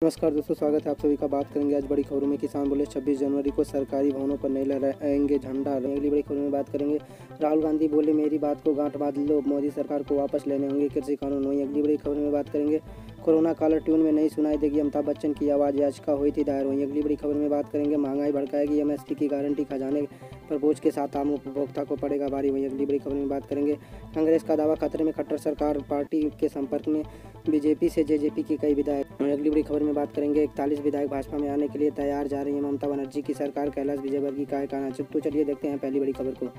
नमस्कार दोस्तों, स्वागत है आप सभी का। बात करेंगे आज बड़ी खबरों में। किसान बोले 26 जनवरी को सरकारी भवनों पर नहीं लहराएंगे झंडा। अगली बड़ी खबरों में बात करेंगे। राहुल गांधी बोले मेरी बात को गांठ बांध लो, मोदी सरकार को वापस लेने होंगे कृषि कानून। वहीं अगली बड़ी खबर में बात करेंगे। कोरोना कालर ट्यून में नहीं सुनाई देगी अमिताभ बच्चन की आवाज़, याचिका हुई थी दायर। वहीं अगली बड़ी खबर में बात करेंगे। महंगाई भड़काएगी एमएसपी की गारंटी, खजाने पर बोझ के साथ आम उपभोक्ता को पड़ेगा भारी। वहीं अगली बड़ी खबर में बात करेंगे। कांग्रेस का दावा खतरे में, खट्टर सरकार पार्टी के संपर्क में, बीजेपी से जेजेपी के कई विधायक। वहीं अगली बड़ी खबर में बात करेंगे। 41 विधायक भाजपा में आने के लिए तैयार जा रही है ममता बनर्जी की सरकार, कैलाश विजयवर्गीय का है कहना। तो चलिए देखते हैं पहली बड़ी खबर को।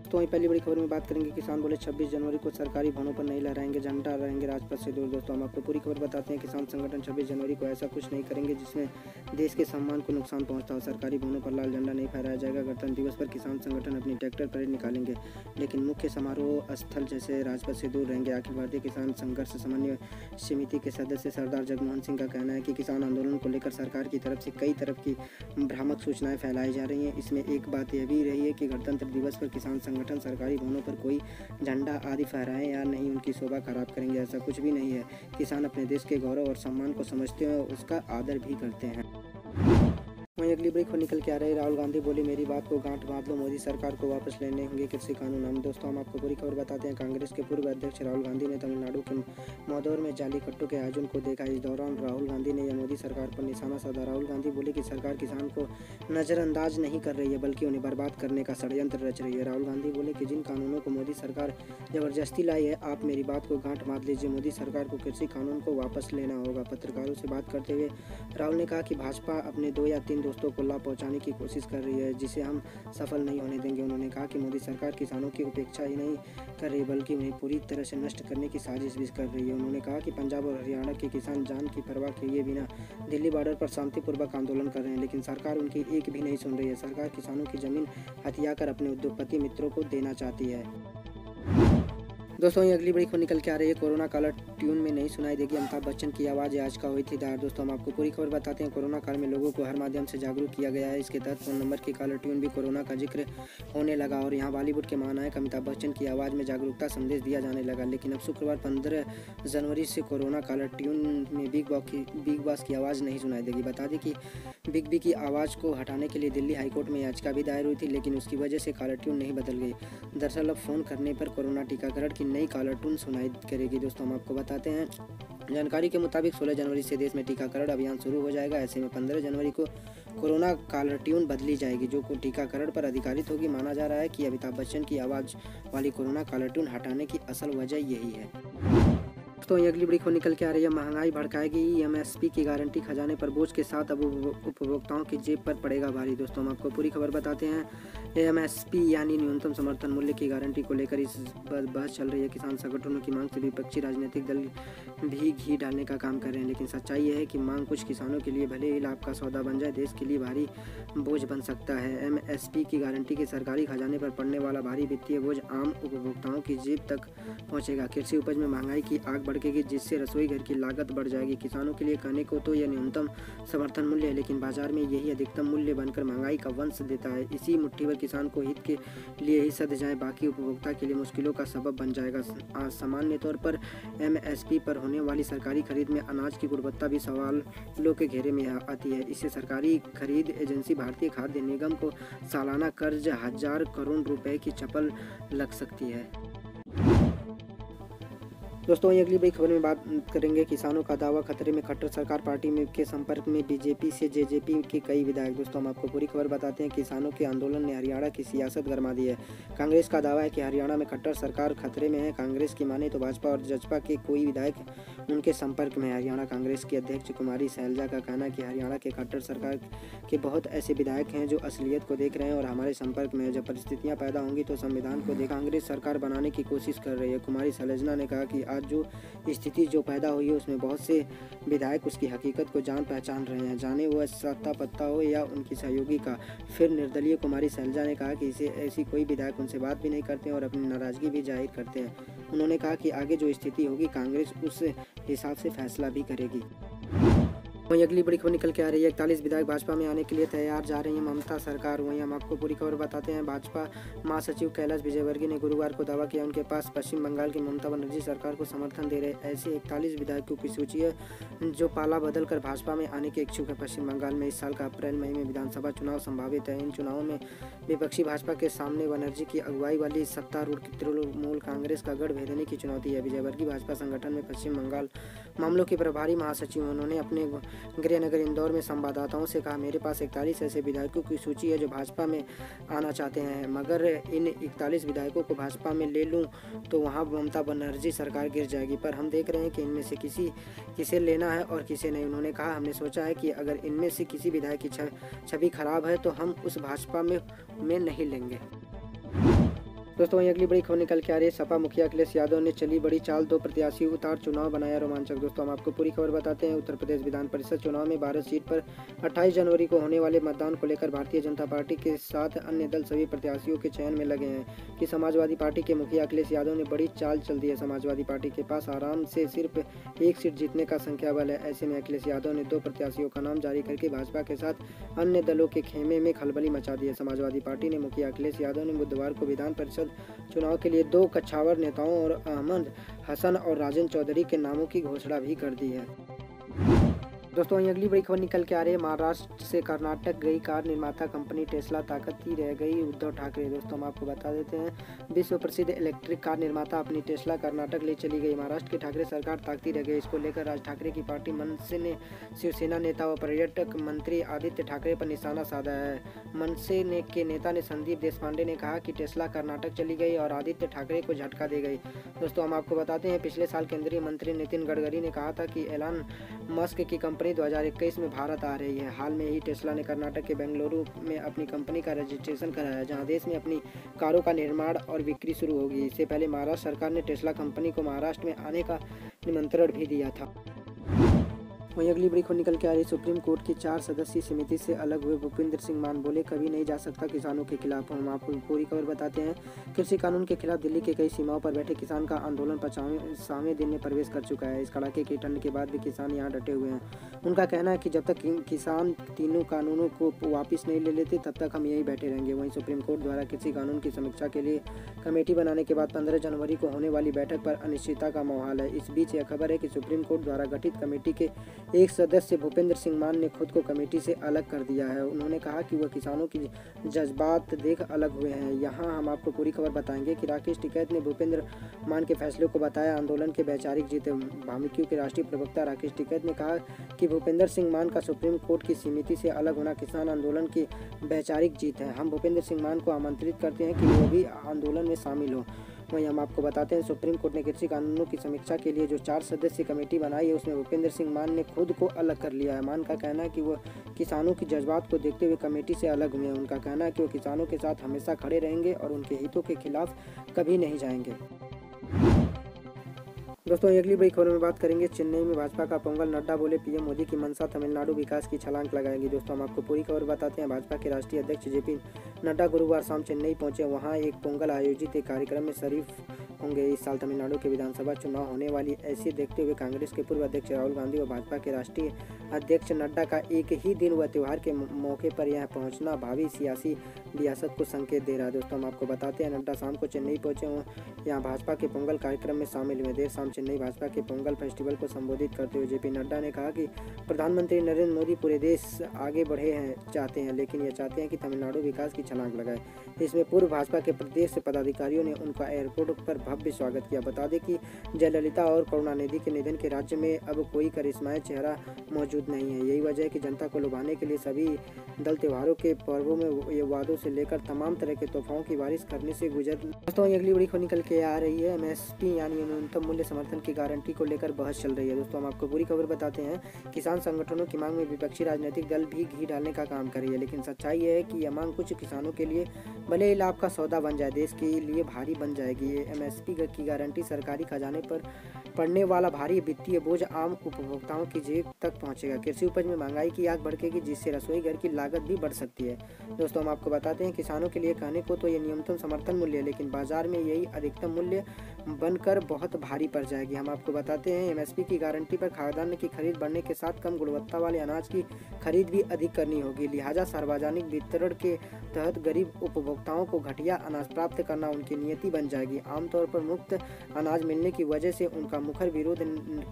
तो वहीं पहली बड़ी खबर में बात करेंगे। किसान बोले 26 जनवरी को सरकारी भवनों पर नहीं लहराएंगे झंडा, रहेंगे राजपथ से दूर। दोस्तों हम आपको पूरी खबर बताते हैं। किसान संगठन 26 जनवरी को ऐसा कुछ नहीं करेंगे जिसमें देश के सम्मान को नुकसान पहुंचता हो। सरकारी भवनों पर लाल झंडा नहीं फहराया जाएगा। गणतंत्र दिवस पर किसान संगठन अपनी ट्रैक्टर परेड निकालेंगे, लेकिन मुख्य समारोह स्थल जैसे राजपथ से दूर रहेंगे। अखिल भारतीय किसान संघर्ष समन्वय समिति के सदस्य सरदार जगमोहन सिंह का कहना है कि किसान आंदोलन को लेकर सरकार की तरफ से कई तरफ की भ्रामक सूचनाएं फैलाई जा रही हैं। इसमें एक बात यह भी रही है कि गणतंत्र दिवस पर किसान संगठन सरकारी भवनों पर कोई झंडा आदि फहराएं या नहीं, उनकी शोभा खराब करेंगे, ऐसा कुछ भी नहीं है। किसान अपने देश के गौरव और सम्मान को समझते हैं और उसका आदर भी करते हैं। वहीं अगली बड़ी खबर निकल के आ रही है। राहुल गांधी बोले मेरी बात को गांठ बांध लो, मोदी सरकार को वापस लेने होंगे कृषि कानून। हम दोस्तों हम आपको पूरी खबर बताते हैं। कांग्रेस के पूर्व अध्यक्ष राहुल गांधी ने तमिलनाडु के मौदौर में जाली कट्टू के आयोजन को देखा। इस दौरान राहुल गांधी ने यह मोदी सरकार पर निशाना साधा। राहुल गांधी बोले कि सरकार किसान को नजरअंदाज नहीं कर रही है, बल्कि उन्हें बर्बाद करने का षड्यंत्र रच रही है। राहुल गांधी बोले कि जिन कानूनों को मोदी सरकार जबरदस्ती लाई है, आप मेरी बात को गांठ बांध लीजिए, मोदी सरकार को कृषि कानून को वापस लेना होगा। पत्रकारों से बात करते हुए राहुल ने कहा कि भाजपा अपने 2 या 3 दोस्तों को लाभ पहुंचाने की कोशिश कर रही है, जिसे हम सफल नहीं होने देंगे। उन्होंने कहा कि मोदी सरकार किसानों की उपेक्षा ही नहीं कर रही, बल्कि उन्हें पूरी तरह से नष्ट करने की साजिश भी कर रही है। उन्होंने कहा कि पंजाब और हरियाणा के किसान जान की परवाह किए बिना दिल्ली बॉर्डर पर शांतिपूर्वक आंदोलन कर रहे हैं, लेकिन सरकार उनकी एक भी नहीं सुन रही है। सरकार किसानों की जमीन हथियाकर अपने उद्योगपति मित्रों को देना चाहती है। दोस्तों ये अगली बड़ी खबर निकल के आ रही है। कोरोना कालर ट्यून में नहीं सुनाई देगी अमिताभ बच्चन की आवाज़, याचिका हुई थी दायर। दोस्तों हम आपको पूरी खबर बताते हैं। कोरोना काल में लोगों को हर माध्यम से जागरूक किया गया है। इसके तहत फोन नंबर की कालर ट्यून भी कोरोना का जिक्र होने लगा और यहाँ बॉलीवुड के महानायक अमिताभ बच्चन की आवाज़ में जागरूकता संदेश दिया जाने लगा। लेकिन अब शुक्रवार 15 जनवरी से कोरोना कालर ट्यून में बिग बॉस की आवाज़ नहीं सुनाई देगी। बता दें कि बिग बी की आवाज़ को हटाने के लिए दिल्ली हाईकोर्ट में याचिका भी दायर हुई थी, लेकिन उसकी वजह से कालर ट्यून नहीं बदल गई। दरअसल अब फ़ोन करने पर कोरोना टीकाकरण की नई कालर ट्यून सुनाई करेगी। दोस्तों हम आपको बताते हैं, जानकारी के मुताबिक 16 जनवरी से देश में टीकाकरण अभियान शुरू हो जाएगा। ऐसे में 15 जनवरी को कोरोना कालर ट्यून बदली जाएगी, जो टीकाकरण पर आधारित होगी। माना जा रहा है कि अमिताभ बच्चन की आवाज़ वाली कोरोना कालर ट्यून हटाने की असल वजह यही है। तो ये अगली बड़ी खबर निकल के आ रही है। महंगाई भड़काएगी एमएसपी की गारंटी, खजाने पर बोझ के साथ अब उपभोक्ताओं की जेब पर पड़ेगा भारी। दोस्तों हम आपको पूरी खबर बताते हैं। एमएसपी यानी न्यूनतम समर्थन मूल्य की गारंटी को लेकर इस बहस चल रही है। किसान संगठनों की मांग से विपक्षी राजनीतिक दल भी घी डालने का काम कर रहे हैं, लेकिन सच्चाई यह है कि मांग कुछ किसानों के लिए भले ही लाभ का सौदा बन जाए, देश के लिए भारी बोझ बन सकता है। एमएसपी की गारंटी के सरकारी खजाने पर पड़ने वाला भारी वित्तीय बोझ आम उपभोक्ताओं की जेब तक पहुंचेगा। कृषि उपज में महंगाई की आग भड़केगी, जिससे रसोई घर की लागत बढ़ जाएगी। किसानों के लिए कहने को तो यह न्यूनतम समर्थन मूल्य है, लेकिन बाजार में यही अधिकतम मूल्य बनकर महंगाई का वंश देता है। इसी मुट्ठी भर किसान को हित के लिए ही सध जाए, बाकी उपभोक्ता के लिए मुश्किलों का सबब बन जाएगा। सामान्य तौर पर एमएसपी पर होने वाली सरकारी खरीद में अनाज की गुणवत्ता भी सवालों के घेरे में आती है। इससे सरकारी खरीद एजेंसी भारतीय खाद्य निगम को सालाना कर्ज 1000 करोड़ रुपए की चपल लग सकती है। दोस्तों ये अगली बड़ी खबर में बात करेंगे। किसानों का दावा खतरे में, खट्टर सरकार पार्टी में के संपर्क में, बीजेपी से जेजेपी के कई विधायक। दोस्तों हम आपको पूरी खबर बताते हैं। किसानों के आंदोलन ने हरियाणा की सियासत गरमा दी है। कांग्रेस का दावा है कि हरियाणा में खट्टर सरकार खतरे में है। कांग्रेस की माने तो भाजपा और जसपा के कोई विधायक उनके संपर्क में है। हरियाणा कांग्रेस की अध्यक्ष कुमारी सैलजा का कहना है कि हरियाणा के खट्टर सरकार के बहुत ऐसे विधायक हैं जो असलियत को देख रहे हैं और हमारे संपर्क में है। जब परिस्थितियाँ पैदा होंगी तो संविधान को देख कांग्रेस सरकार बनाने की कोशिश कर रही है। कुमारी सैलजा ने कहा कि आज जो स्थिति जो पैदा हुई है उसमें बहुत से विधायक उसकी हकीकत को जान पहचान रहे हैं, जाने वह सत्ता पत्ता हो या उनकी सहयोगी का। फिर निर्दलीय कुमारी सैलजा ने कहा कि इसे ऐसी कोई विधायक उनसे बात भी नहीं करते और अपनी नाराजगी भी जाहिर करते हैं। उन्होंने कहा कि आगे जो स्थिति होगी कांग्रेस उस हिसाब से फैसला भी करेगी। वहीं अगली बड़ी खबर निकल के आ रही है, 41 विधायक भाजपा में आने के लिए तैयार जा रही है ममता सरकार। वहीं हम आपको पूरी खबर बताते हैं। भाजपा महासचिव कैलाश विजयवर्गीय ने गुरुवार को दावा किया उनके पास पश्चिम बंगाल की ममता बनर्जी सरकार को समर्थन दे रहे ऐसे 41 विधायकों की सूची है जो पाला बदल कर भाजपा में आने के इच्छुक है। पश्चिम बंगाल में इस साल का अप्रैल मई में विधानसभा चुनाव संभावित है। इन चुनावों में विपक्षी भाजपा के सामने बनर्जी की अगुवाई वाली सत्तारूढ़ तृणमूल कांग्रेस का गढ़ भेदने की चुनौती है। विजयवर्गीय भाजपा संगठन में पश्चिम बंगाल मामलों के प्रभारी महासचिव। उन्होंने अपने गृहनगर इंदौर में संवाददाताओं से कहा, मेरे पास 41 ऐसे विधायकों की सूची है जो भाजपा में आना चाहते हैं, मगर इन 41 विधायकों को भाजपा में ले लूं तो वहां ममता बनर्जी सरकार गिर जाएगी। पर हम देख रहे हैं कि इनमें से किसे लेना है और किसे नहीं। उन्होंने कहा, हमने सोचा है कि अगर इनमें से किसी विधायक की छवि खराब है तो हम उस भाजपा में नहीं लेंगे। दोस्तों वहीं अगली बड़ी खबर निकल के आ रही है। सपा मुखिया अखिलेश यादव ने चली बड़ी चाल, 2 प्रत्याशी उतार, चुनाव बनाया रोमांचक। दोस्तों हम आपको पूरी खबर बताते हैं। उत्तर प्रदेश विधान परिषद चुनाव में 12 सीट पर 28 जनवरी को होने वाले मतदान को लेकर भारतीय जनता पार्टी के साथ अन्य दल सभी प्रत्याशियों के चयन में लगे हैं कि समाजवादी पार्टी के मुखिया अखिलेश यादव ने बड़ी चाल चल दी है। समाजवादी पार्टी के पास आराम से सिर्फ 1 सीट जीतने का संख्या बल है। ऐसे में अखिलेश यादव ने 2 प्रत्याशियों का नाम जारी करके भाजपा के साथ अन्य दलों के खेमे में खलबली मचा दी है। समाजवादी पार्टी ने मुखिया अखिलेश यादव ने बुधवार को विधान परिषद चुनाव के लिए 2 कछावर नेताओं और अहमद हसन और राजेंद्र चौधरी के नामों की घोषणा भी कर दी है। दोस्तों वहीं अगली बड़ी खबर निकल के आ रही है। महाराष्ट्र से कर्नाटक गई कार निर्माता कंपनी टेस्ला ताकती रह गई उद्धव ठाकरे। दोस्तों हम आपको बता देते हैं, विश्व प्रसिद्ध इलेक्ट्रिक कार निर्माता अपनी टेस्ला कर्नाटक ले चली गई। महाराष्ट्र की ठाकरे सरकार ताकती रह गई। इसको लेकर राज ठाकरे की पार्टी मनसे ने शिवसेना नेता व पर्यटक मंत्री आदित्य ठाकरे पर निशाना साधा है। मनसे के नेता ने संदीप देशपांडे ने कहा कि टेस्ला कर्नाटक चली गई और आदित्य ठाकरे को झटका दे गई। दोस्तों हम आपको बताते हैं, पिछले साल केंद्रीय मंत्री नितिन गडकरी ने कहा था कि एलन मस्क की कंपनी 2021 में भारत आ रही है। हाल में ही टेस्ला ने कर्नाटक के बेंगलुरु में अपनी कंपनी का रजिस्ट्रेशन कराया, जहां देश में अपनी कारों का निर्माण और बिक्री शुरू होगी। इससे पहले महाराष्ट्र सरकार ने टेस्ला कंपनी को महाराष्ट्र में आने का निमंत्रण भी दिया था। वहीं अगली बड़ी खबर निकल के आ रही, सुप्रीम कोर्ट की 4 सदस्यीय समिति से अलग हुए भूपेंद्र सिंह मान, बोले कभी नहीं जा सकता किसानों के खिलाफ। हम आपको पूरी खबर बताते हैं। कृषि कानून के खिलाफ दिल्ली के कई सीमाओं पर बैठे किसान का आंदोलन 50वें दिन में प्रवेश कर चुका है। इस कड़ाके की ठंड के बाद भी किसान यहाँ डटे हुए हैं। उनका कहना है कि जब तक किसान तीनों कानूनों को वापस नहीं ले लेते तब तक हम यहीं बैठे रहेंगे। वहीं सुप्रीम कोर्ट द्वारा कृषि कानून की समीक्षा के लिए कमेटी बनाने के बाद 15 जनवरी को होने वाली बैठक पर अनिश्चितता का माहौल है। इस बीच यह खबर है कि सुप्रीम कोर्ट द्वारा गठित कमेटी के एक सदस्य भूपेंद्र सिंह मान ने खुद को कमेटी से अलग कर दिया है। उन्होंने कहा कि वह किसानों की जज्बात देख अलग हुए हैं। यहाँ हम आपको पूरी खबर बताएंगे कि राकेश टिकैत ने भूपेंद्र मान के फैसले को बताया आंदोलन के वैचारिक जीत। भामिक्यू के राष्ट्रीय प्रवक्ता राकेश टिकैत ने कहा कि भूपेंद्र सिंह मान का सुप्रीम कोर्ट की समिति से अलग होना किसान आंदोलन की वैचारिक जीत है। हम भूपेंद्र सिंह मान को आमंत्रित करते हैं कि वो भी आंदोलन में शामिल हो। वहीं हम आपको बताते हैं, सुप्रीम कोर्ट ने कृषि कानूनों की समीक्षा के लिए जो 4 सदस्यीय कमेटी बनाई है उसमें भूपेंद्र सिंह मान ने खुद को अलग कर लिया है। मान का कहना है कि वह किसानों की जज्बात को देखते हुए कमेटी से अलग हुए हैं। उनका कहना है कि वो किसानों के साथ हमेशा खड़े रहेंगे और उनके हितों के खिलाफ कभी नहीं जाएंगे। दोस्तों अगली बड़ी खबर में बात करेंगे, चेन्नई में भाजपा का पोंगल, नड्डा बोले पीएम मोदी की मंशा तमिलनाडु विकास की छलांग लगाएंगी। दोस्तों हम आपको पूरी खबर बताते हैं। भाजपा के राष्ट्रीय अध्यक्ष जेपी नड्डा गुरुवार शाम चेन्नई पहुंचे। वहां एक पोंगल आयोजित एक कार्यक्रम में शरीफ होंगे। इस साल तमिलनाडु के विधानसभा चुनाव होने वाली ऐसे देखते हुए कांग्रेस के पूर्व अध्यक्ष राहुल गांधी और भाजपा के राष्ट्रीय अध्यक्ष नड्डा का एक ही दिन व त्यौहार के मौके पर यह पहुंचना भावी सियासी रियासत को संकेत दे रहा है। दोस्तों हम आपको बताते हैं, नड्डा शाम को चेन्नई पहुंचे हुए यहाँ भाजपा के पोंगल कार्यक्रम में शामिल हुए। देर शाम चेन्नई भाजपा के पोंगल फेस्टिवल को संबोधित करते हुए जेपी नड्डा ने कहा कि प्रधानमंत्री नरेंद्र मोदी पूरे देश आगे बढ़े चाहते हैं, लेकिन यह चाहते हैं कि तमिलनाडु विकास की छलांग लगाए। इसमें पूर्व भाजपा के प्रदेश पदाधिकारियों ने उनका एयरपोर्ट पर भव्य स्वागत किया। बता दें कि जयललिता और करुणानिधि के निधन के राज्य में अब कोई करिश्माई चेहरा मौजूद नहीं है। यही वजह है कि जनता को लुभाने के लिए सभी दल त्योहारों के पर्वों में ये वादों से लेकर तमाम तरह के तोहफों की बारिश करने से गुजर। दोस्तों अगली बड़ी खबर निकल के आ रही है, एमएसपी यानी न्यूनतम मूल्य समर्थन की गारंटी को लेकर बहस चल रही है। दोस्तों हम आपको पूरी खबर बताते हैं, किसान संगठनों की मांग में विपक्षी राजनीतिक दल भी घी डालने का काम कर रही है, लेकिन सच्चाई यह है कि यह मांग कुछ किसानों के लिए भले ही लाभ का सौदा बन जाए, देश के लिए भारी बन जाएगी। ये एमएसपी की गारंटी सरकारी खजाने पर पड़ने वाला भारी वित्तीय बोझ आम उपभोक्ताओं की जेब तक पहुंचेगा। कृषि उपज में महंगाई की आग भड़केगी, जिससे रसोई घर की लागत भी बढ़ सकती है। दोस्तों हम आपको बताते हैं, किसानों के लिए कहने को तो ये न्यूनतम समर्थन मूल्य है, लेकिन बाजार में यही अधिकतम मूल्य बनकर बहुत भारी पड़ जाएगी। हम आपको बताते हैं एमएसपी की गारंटी पर खाद्यान्न की खरीद बढ़ने के साथ कम गुणवत्ता वाले अनाज की खरीद भी अधिक करनी होगी। लिहाजा सार्वजनिक वितरण के तहत गरीब उपभोक्ताओं को घटिया अनाज प्राप्त करना उनकी नियति बन जाएगी। आमतौर पर मुफ्त अनाज मिलने की वजह से उनका मुखर विरोध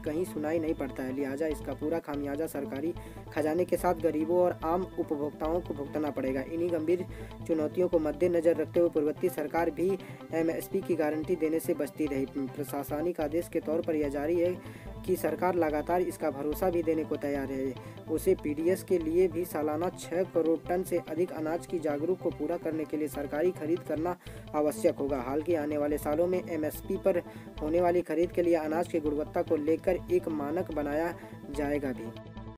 कहीं सुनाई नहीं पड़ता है। लिहाजा इसका पूरा खामियाजा सरकारी खजाने के साथ गरीबों और आम उपभोक्ताओं को भुगतना पड़ेगा। इन्हीं गंभीर चुनौतियों को मद्देनजर रखते हुए पूर्ववर्ती सरकार भी एमएसपी की गारंटी देने से बचती रही। प्रशासनिक आदेश के तौर पर यह जारी है कि सरकार लगातार इसका भरोसा भी देने को तैयार है। उसे पीडीएस के लिए भी सालाना 6 करोड़ टन से अधिक अनाज की जागरूक को पूरा करने के लिए सरकारी खरीद करना आवश्यक होगा। हालांकि आने वाले सालों में एमएसपी पर होने वाली खरीद के लिए अनाज की गुणवत्ता को लेकर एक मानक बनाया जाएगा भी।